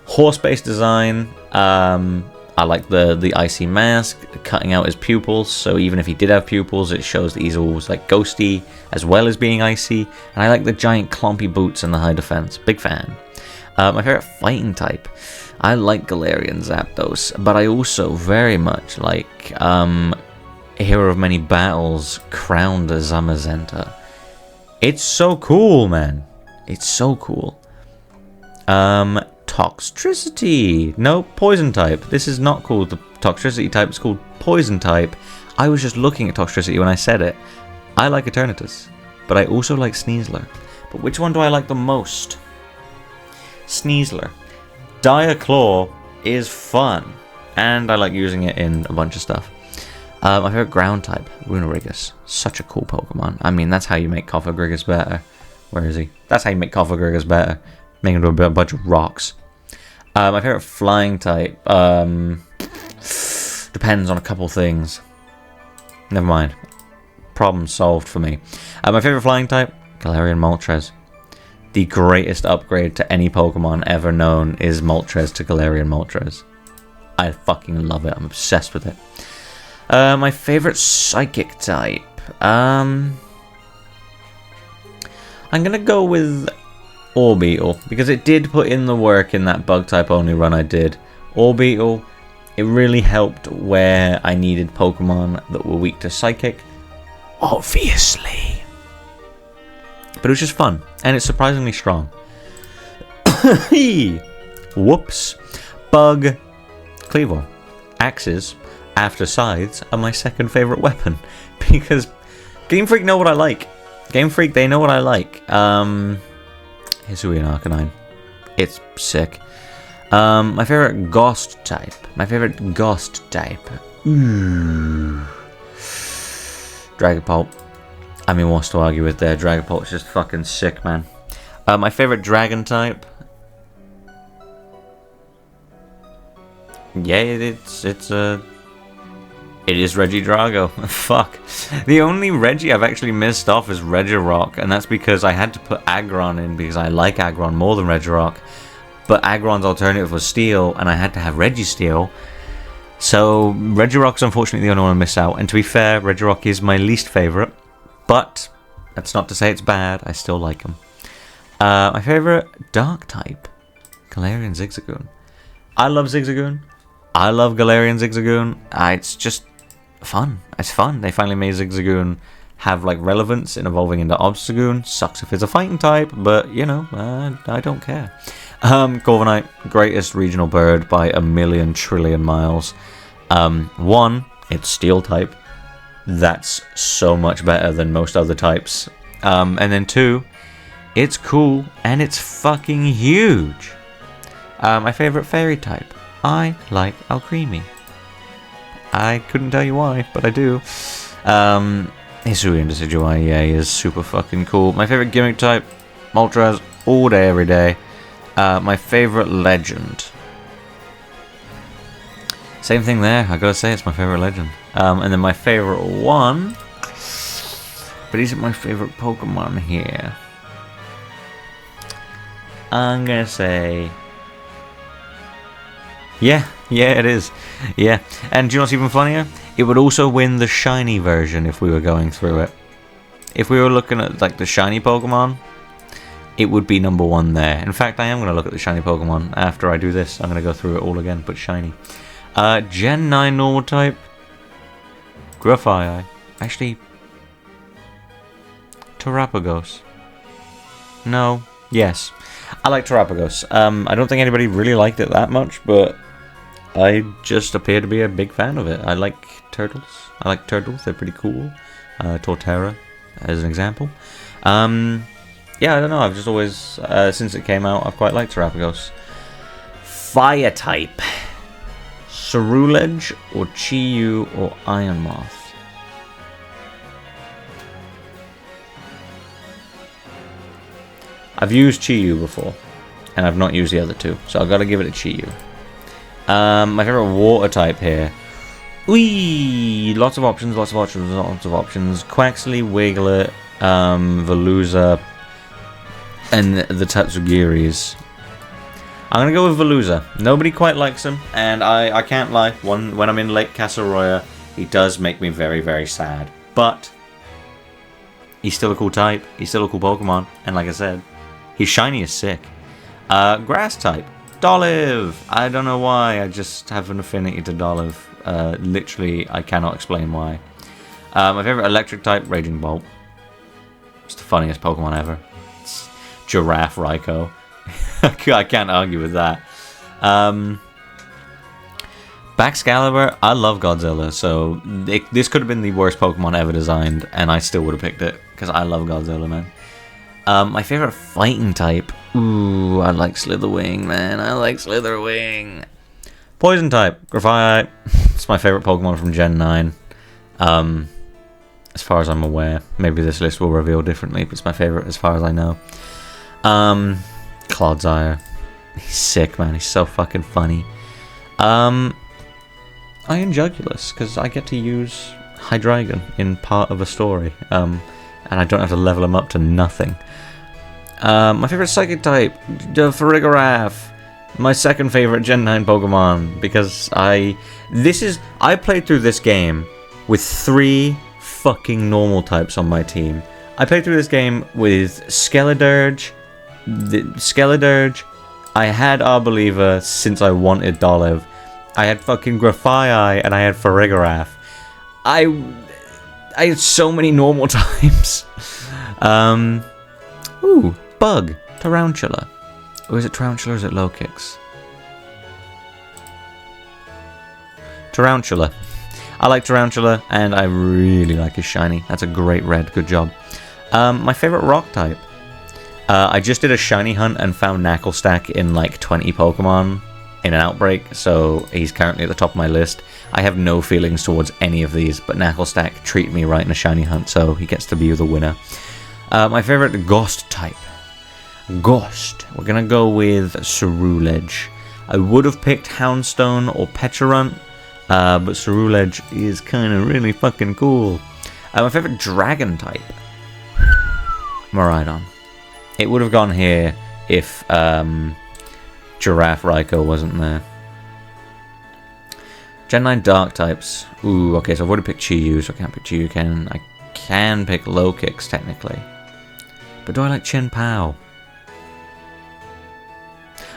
Speaker 1: horse-based design. I like the icy mask, cutting out his pupils, so even if he did have pupils, it shows that he's always like ghosty, as well as being icy. And I like the giant clompy boots and the high defense. Big fan. My favorite fighting type. I like Galarian Zapdos, but I also very much like Hero of Many Battles, Crowned Zamazenta. It's so cool, man. It's so cool. Toxtricity. No, poison type. This is not called the Toxtricity type. It's called Poison type. I was just looking at Toxtricity when I said it. I like Eternatus, but I also like Sneasler. But which one do I like the most? Sneasler. Dire Claw is fun, and I like using it in a bunch of stuff. My favorite ground type, Runerigus. Such a cool Pokemon. I mean, that's how you make Cofagrigus better. Where is he? That's how you make Cofagrigus better. Make him into a bunch of rocks. My favorite flying type, depends on a couple things. Never mind. Problem solved for me. My favorite flying type, Galarian Moltres. The greatest upgrade to any Pokemon ever known is Moltres to Galarian Moltres. I fucking love it. I'm obsessed with it. My favorite psychic type. I'm gonna go with Orbeetle, because it did put in the work in that bug type only run I did. Orbeetle, it really helped where I needed Pokemon that were weak to psychic. Obviously. But it was just fun, and it's surprisingly strong. Whoops. Bug. Cleavor. Axes, after scythes, are my second favourite weapon. Because Game Freak know what I like. Game Freak, they know what I like. Hisuian Arcanine. It's sick. My favourite Ghost type. Ooh. Dragapult. I mean, what's to argue with there? Dragapult's just fucking sick, man. My favourite Dragon type. Yeah, it is Regidrago. Fuck. The only Reggie I've actually missed off is Regirock, and that's because I had to put Aggron in because I like Aggron more than Regirock. But Aggron's alternative was Steel, and I had to have Registeel. So Regirock's unfortunately the only one I miss out. And to be fair, Regirock is my least favourite. But that's not to say it's bad. I still like him. My favourite Dark type. Galarian Zigzagoon. I love Zigzagoon. I love Galarian Zigzagoon. It's just fun. It's fun. They finally made Zigzagoon have like relevance in evolving into Obstagoon. Sucks if it's a fighting type, but you know, I don't care. Corviknight, greatest regional bird by a million trillion miles. One, it's Steel type. That's so much better than most other types. And then two, it's cool and it's fucking huge. My favorite fairy type. I like Alcremie. I couldn't tell you why, but I do. Hisuian Decidueye, yeah, he is super fucking cool. My favorite gimmick type, Moltres, all day, every day. My favorite legend. Same thing there, I gotta say, it's my favorite legend. And then my favorite one, but isn't my favorite Pokemon here. I'm gonna say... Yeah, it is. Yeah. And do you know what's even funnier? It would also win the shiny version if we were going through it. If we were looking at like the shiny Pokemon, it would be number one there. In fact, I am going to look at the shiny Pokemon after I do this. I'm going to go through it all again, but shiny. Gen 9 normal type. Grufii. Actually, Terapagos. No. Yes. I like Terapagos. I don't think anybody really liked it that much, but I just appear to be a big fan of it. I like turtles. They're pretty cool. Torterra, as an example. Yeah, I don't know. I've just always, since it came out, I've quite liked Terapagos. Fire type. Ceruledge or Chi-Yu or Iron Moth. I've used Chi-Yu before, and I've not used the other two, so I've got to give it a Chi-Yu. My favorite water type here. Whee! Lots of options. Quaxley, Wiglet, Veluza, and the Tatsugiris. I'm going to go with Veluza. Nobody quite likes him, and I can't lie. When I'm in Lake Casseroya, he does make me very, very sad. But he's still a cool type. He's still a cool Pokemon, and like I said, he's shiny as sick. Grass type. Dolive! I don't know why, I just have an affinity to Dolive. Literally, I cannot explain why. My favorite electric type, Raging Bolt. It's the funniest Pokemon ever. It's Giraffe Raikou. I can't argue with that. Baxcalibur, I love Godzilla, so this could have been the worst Pokemon ever designed, and I still would have picked it, because I love Godzilla, man. My favorite fighting type. Ooh, I like Slitherwing, man. I like Slitherwing. Poison type. Grafaiite. It's my favorite Pokemon from Gen 9. As far as I'm aware. Maybe this list will reveal differently, but it's my favourite as far as I know. Clodsire. He's sick, man. He's so fucking funny. Iron Jugulus, because I get to use Hydreigon in part of a story. And I don't have to level him up to nothing. My favourite Psychic type, the Farigiraf. My second favourite Gen 9 Pokemon, because I played through this game with 3 fucking normal types on my team. I played through this game with Skeledirge. I had Arboliva since I wanted Dolive. I had fucking Grafaiai and I had Farigiraf. I had so many normal types. Ooh, Bug, Tarantula. Or is it Tarantula or is it Low-Kicks? Tarantula. I like Tarantula, and I really like his shiny. That's a great red. Good job. My favorite rock type. I just did a shiny hunt and found Knacklestack in like 20 Pokemon in an outbreak, so he's currently at the top of my list. I have no feelings towards any of these, but Knacklestack treated me right in a shiny hunt, so he gets to be the winner. My favorite ghost type. Ghost. We're gonna go with Cerulege. I would have picked Houndstone or Pecharunt, but Cerulege is kind of really fucking cool. My favorite dragon type. Miraidon. It would have gone here if Giraffe Raikou wasn't there. Gen 9 dark types. Ooh, okay, so I've already picked Chi-Yu, so I can't pick Chi-Yu. I can pick Low-Kicks, technically. But do I like Chien-Pao?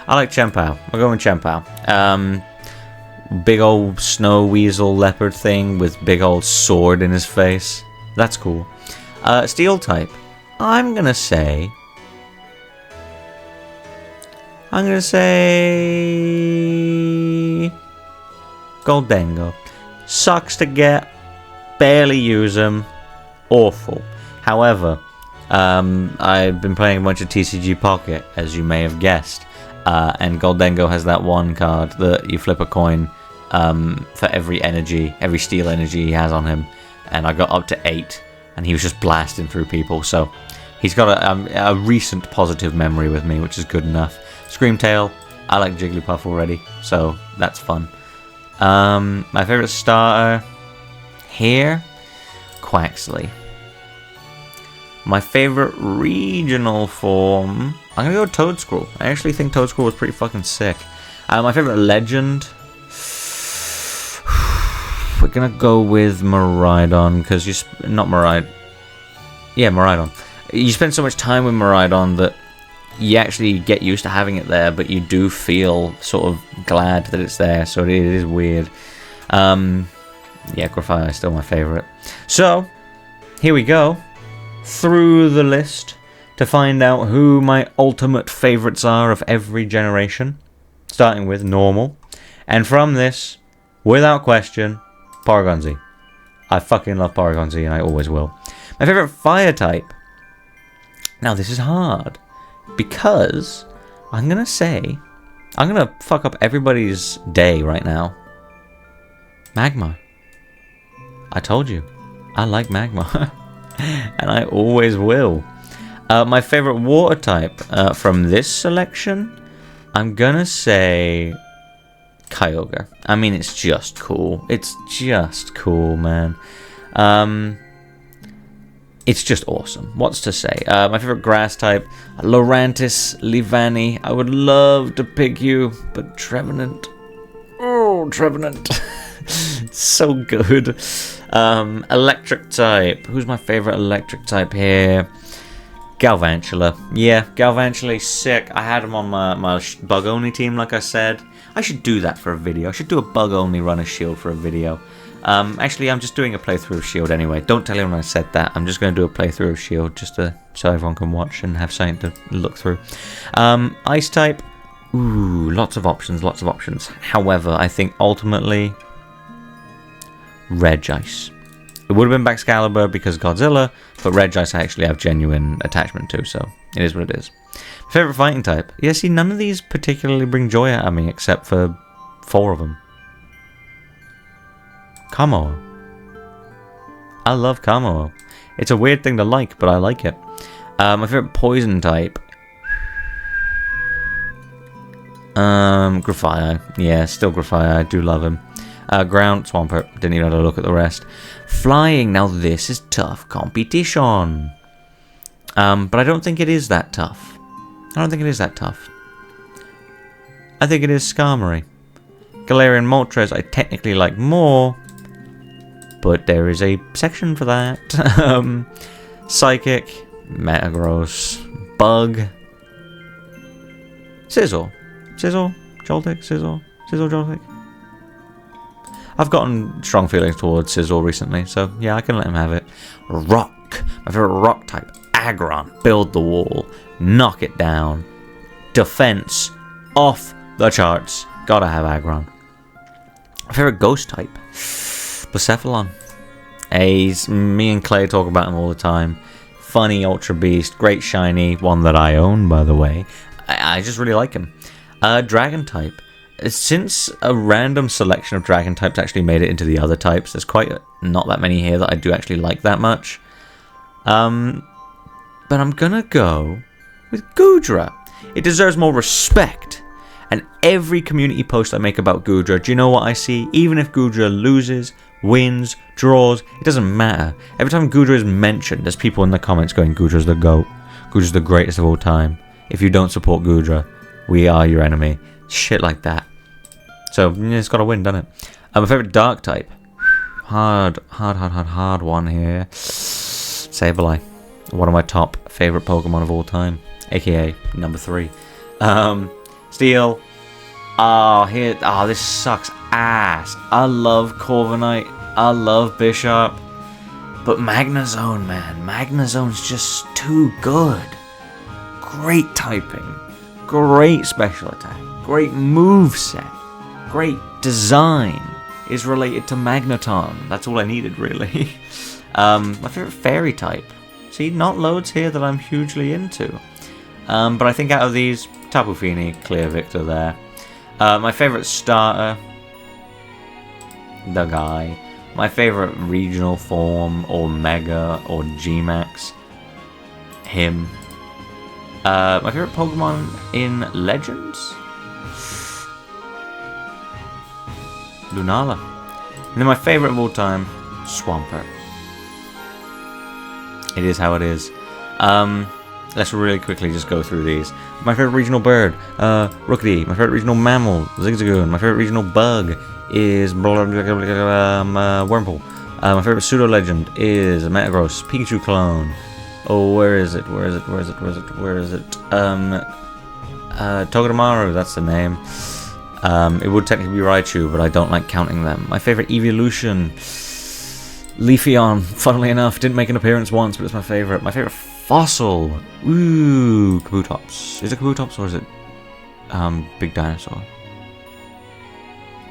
Speaker 1: I like Chien-Pao. We're going with Chien-Pao. Big old snow weasel leopard thing with big old sword in his face. That's cool. Steel type. I'm gonna say Goldengo. Sucks to get. Barely use him. Awful. However, I've been playing a bunch of TCG Pocket, as you may have guessed. And Goldengo has that one card that you flip a coin for every steel energy he has on him. And I got up to 8, and he was just blasting through people. So he's got a recent positive memory with me, which is good enough. Screamtail, I like Jigglypuff already, so that's fun. My favorite starter here, Quaxley. My favorite regional form, I'm gonna go with Toedscruel. I actually think Toedscruel was pretty fucking sick. My favorite legend, we're gonna go with Miraidon, because Miraidon. You spend so much time with Miraidon that you actually get used to having it there, but you do feel sort of glad that it's there, so it is weird. Yeah, Grafaiai is still my favourite. So, here we go, through the list, to find out who my ultimate favourites are of every generation, starting with normal. And from this, without question, Porygon-Z. I fucking love Porygon-Z, and I always will. My favourite fire type. Now, this is hard, because I'm going to fuck up everybody's day right now. Magmar. I told you, I like Magmar. And I always will. My favorite water type from this selection, I'm going to say Kyogre. I mean, it's just cool. It's just cool, man. It's just awesome. What's to say? My favorite grass type, Lurantis, Livani. I would love to pick you, but Trevenant. Oh, Trevenant. So good. Electric type. Who's my favorite electric type here? Galvantula. Yeah, Galvantula's sick. I had him on my bug-only team, like I said. I should do that for a video. I should do a bug-only run of Shield for a video. Actually, I'm just doing a playthrough of Shield anyway. Don't tell anyone I said that. I'm just going to do a playthrough of Shield just so everyone can watch and have something to look through. Ice type. Ooh, lots of options, lots of options. However, I think ultimately, Regice. It would have been Baxcalibur because Godzilla, but Regice I actually have genuine attachment to, so it is what it is. Favorite fighting type? Yeah, see, none of these particularly bring joy out of me except for 4 of them. Come on. I love Camo. It's a weird thing to like, but I like it. My favorite poison type. Grafii. Yeah, still Grafii. I do love him. Ground, Swampert. Didn't even have to look at the rest. Flying. Now this is tough competition. But I don't think it is that tough. I don't think it is that tough. I think it is Skarmory. Galarian Moltres I technically like more, but there is a section for that. Psychic, Metagross, Bug, Sizzle, Joltik, Sizzle, Joltik. I've gotten strong feelings towards Sizzle recently, so yeah, I can let him have it. Rock, my favorite rock type. Aggron, build the wall, knock it down. Defense, off the charts. Gotta have Aggron. My favorite ghost type. Blacephalon. Me and Clay talk about him all the time. Funny Ultra Beast, great shiny, one that I own, by the way. I just really like him. Dragon type. Since a random selection of dragon types actually made it into the other types, there's not that many here that I do actually like that much. But I'm gonna go with Goodra. It deserves more respect. And every community post I make about Goodra, do you know what I see? Even if Goodra loses, wins, draws, it doesn't matter. Every time Goodra is mentioned, there's people in the comments going, Goodra's the GOAT. Goodra's the greatest of all time. If you don't support Goodra, we are your enemy. Shit like that. So, it's got to win, doesn't it? My favorite dark type. Hard one here. Sableye. One of my top favorite Pokemon of all time. AKA number 3. Steel. This sucks ass. I love Corviknight. I love Bishop. But Magnezone, man. Magnezone's just too good. Great typing. Great special attack. Great moveset. Great design. Is related to Magneton. That's all I needed, really. My favorite fairy type. See, not loads here that I'm hugely into. But I think out of these, Tapu Fini, clear victor there. My favorite starter, the guy. My favorite regional form, or Mega, or G-Max, him. My favorite Pokemon in Legends, Lunala. And then my favorite of all time, Swampert. It is how it is. Let's really quickly just go through these. My favorite regional bird, Rookidee. My favorite regional mammal, Zigzagoon. My favorite regional bug is Wurmple. My favorite pseudo legend is Metagross, Pikachu clone. Oh, where is it? Togedemaru, that's the name. It would technically be Raichu, but I don't like counting them. My favorite evolution, Leafeon. Funnily enough, didn't make an appearance once, but it's my favorite. My favorite fossil, ooh, Kabutops. Is it Kabutops or is it Big Dinosaur?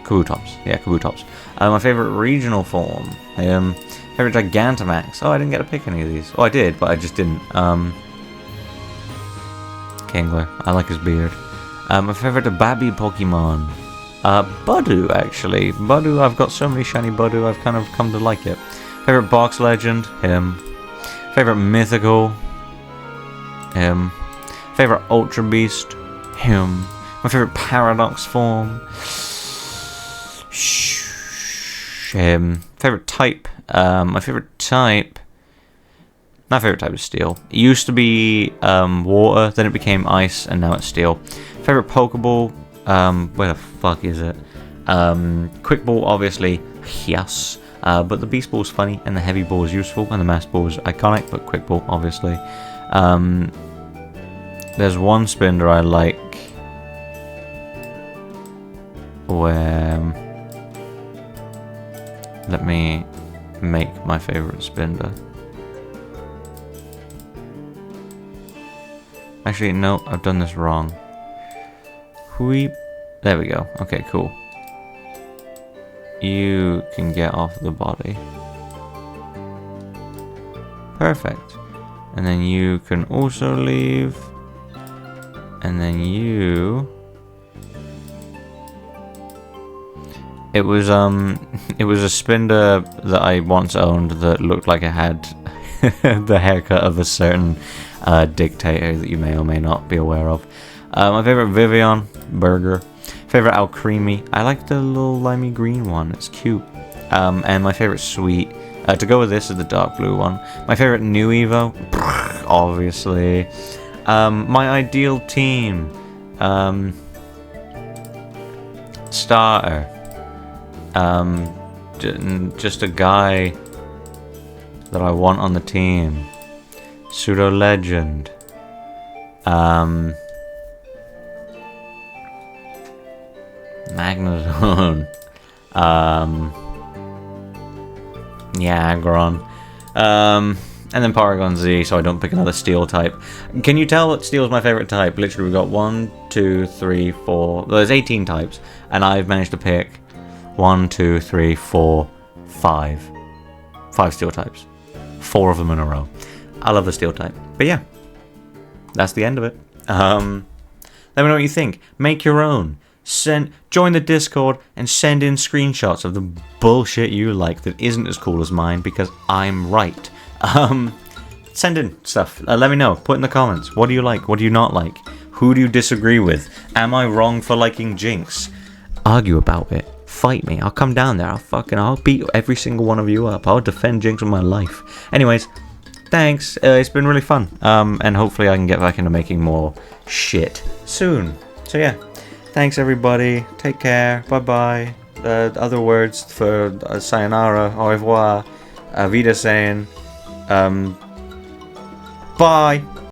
Speaker 1: Kabutops. Yeah, Kabutops. My favorite regional form. Favorite Gigantamax. Oh, I didn't get to pick any of these. Oh, I did, but I just didn't. Kingler. I like his beard. My favorite Baby Pokemon. Budu, actually. Budu, I've got so many shiny Budu, I've kind of come to like it. Favorite box legend? Him. Favorite mythical? Him. Favorite Ultra Beast? Him. My favorite Paradox form? Him. Favorite type? My favorite type is Steel. It used to be water, then it became ice, and now it's Steel. Favorite Pokeball? Where the fuck is it? Quick Ball, obviously. Yes. But the Beast Ball is funny, and the Heavy Ball is useful, and the Mass Ball is iconic, but Quick Ball, obviously. There's one spinner I like where... let me make my favorite spinner. Actually, no, I've done this wrong. Whoop. There we go. Okay, cool. You can get off the body. Perfect. And then you can also leave. And then you It was it was a Spinder that I once owned that looked like it had the haircut of a certain dictator that you may or may not be aware of. My favorite Vivian burger. Favorite Alcremie. I like the little limey green one. It's cute. And my favorite sweet. To go with this is the dark blue one. My favorite new Evo, obviously. My ideal team. Starter. Just a guy that I want on the team. Pseudo legend. Magnezone. Yeah, Aggron. And then Paragon Z, so I don't pick another Steel type. Can you tell that Steel is my favorite type? Literally, we've got 1, 2, 3, 4. There's 18 types, and I've managed to pick 1, 2, 3, 4, 5. 5 Steel types. 4 of them in a row. I love the Steel type. But yeah, that's the end of it. Let me know what you think. Make your own. Join the Discord and send in screenshots of the bullshit you like that isn't as cool as mine, because I'm right. Send in stuff. Let me know. Put in the comments. What do you like? What do you not like? Who do you disagree with? Am I wrong for liking Jinx? Argue about it. Fight me. I'll come down there. I'll beat every single one of you up. I'll defend Jinx with my life. Anyways, thanks. It's been really fun. And hopefully I can get back into making more shit soon. So yeah. Thanks everybody. Take care. Bye bye. Other words for sayonara, au revoir, Wiedersehen. Bye.